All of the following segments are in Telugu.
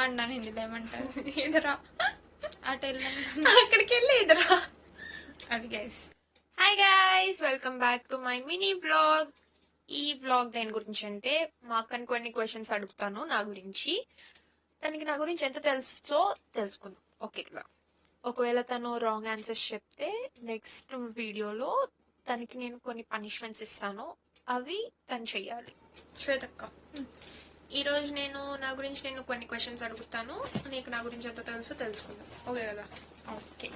వెళ్ళండి హిందీలో ఏమంటారు? ఇదరా అటు వెళ్ళండి, అక్కడికి వెళ్ళి ఇదరా. అది guys. Hi guys, welcome back to my mini blog. ఈ బ్లాగ్ దేని గురించి అంటే మా అక్కని కొన్ని క్వశ్చన్స్ అడుగుతాను నా గురించి. తనకి నా గురించి ఎంత తెలుసో తెలుసుకుందాం ఓకేగా. ఒకవేళ తను రాంగ్ ఆన్సర్స్ చెప్తే నెక్స్ట్ వీడియోలో తనకి నేను కొన్ని పనిష్మెంట్స్ ఇస్తాను, అవి తను చెయ్యాలి. శ్వేతక్క, ఈరోజు నా గురించి నేను కొన్ని క్వశ్చన్స్ అడుగుతాను, నీకు నా గురించి ఎంత తెలుసో తెలుసుకుందాం ఓకే కదా? ఓకే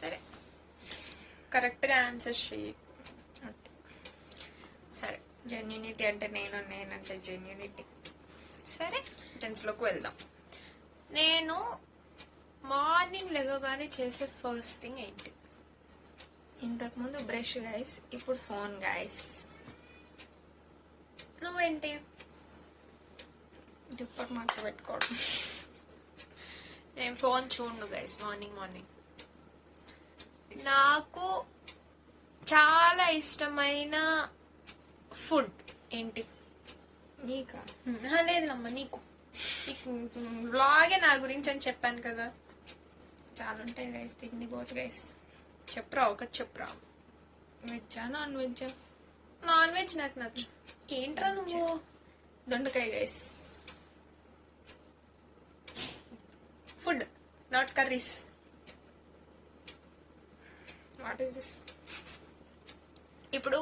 సరే, కరెక్ట్గా ఆన్సర్స్ చెయ్యి. సరే, జెన్యూనిటీ అంటే నేనంటే జెన్యూనిటీ. సరే టెన్స్లోకి వెళ్దాం. నేను మార్నింగ్ లెగగానే చేసే ఫస్ట్ థింగ్ ఏంటి? ఇంతకుముందు బ్రష్ గైస్, ఇప్పుడు ఫోన్ గైస్. నువ్వేంటి? దుప్పటి మాత్ర పెట్టుకోవడం. నేను ఫోన్ చూడు గైస్ మార్నింగ్. నాకు చాలా ఇష్టమైన ఫుడ్ ఏంటి? నీకా? లేదమ్మా, నీకు బ్లాగే నా గురించి అని చెప్పాను కదా. చాలా ఉంటాయి గైస్, తిండి పోతు గైస్. చెప్పరా, ఒకటి చెప్పరా. వెజ్జా నాన్ వెజ్జా? నాన్ వెజ్ నాకు నచ్చు. ఏంట్రా నువ్వు? దొండకాయ guys. Food not curries. What is this? ఇప్పుడు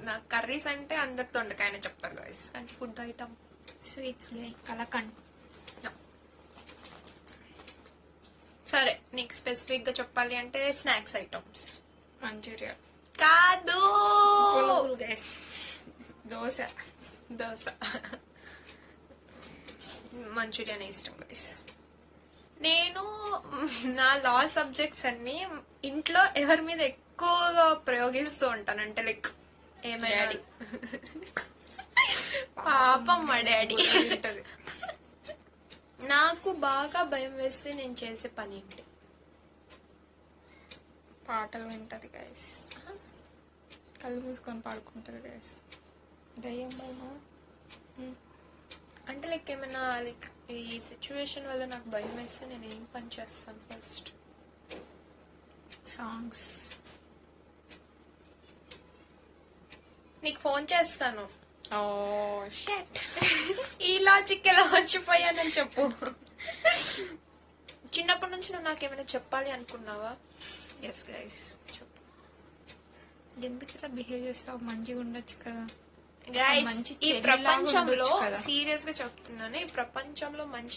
నాకు కర్రీస్ అంటే అందరు దొండకాయనే చెప్తారు గైస్, కానీ ఫుడ్ ఐటమ్ స్వీట్స్ గై, కలకండ్. సరే, నీకు స్పెసిఫిక్ గా చెప్పాలి అంటే స్నాక్స్ ఐటమ్స్. మంచూరియా కాదు, గైస్. దోశ. మంచూరియానే ఇష్టం గైస్. నేను నా లా సబ్జెక్ట్స్ అన్ని ఇంట్లో ఎవరి మీద ఎక్కువగా ప్రయోగిస్తూ ఉంటాను అంటే లైక్ ఏమైనా. పాపం మా డాడీ. నాకు బాగా భయం వేస్తే నేను చేసే పని ఏంటి? పాటలు వింటది గైస్, కళ్ళు మూసుకొని పాడుకుంటది గైస్. దయ్యం భయమా? అంటే లైక్ ఏమైనా లైక్ ఈ సిచ్యువేషన్ వల్ల నాకు భయం వేస్తే నేను ఏం పని చేస్తాను? First songs. నీకు ఫోన్ చేస్తాను. ఓ షట్. ఈ లాజిక్ ఎలా మర్చిపోయానని చెప్పు. చిన్నప్పటి నుంచి నువ్వు నాకేమైనా చెప్పాలి అనుకున్నావా? ఎస్ గైస్, చెప్పు. ఎందుకు ఇలా బిహేవ్ చేస్తావు? మంచిగా ఉండొచ్చు కదా గైస్. మంచి ఈ చెల్లిలాగా ప్రపంచంలో ఉండొచ్చు కదా. సీరియస్ గా చెప్తున్నాను, ఈ ప్రపంచంలో మంచి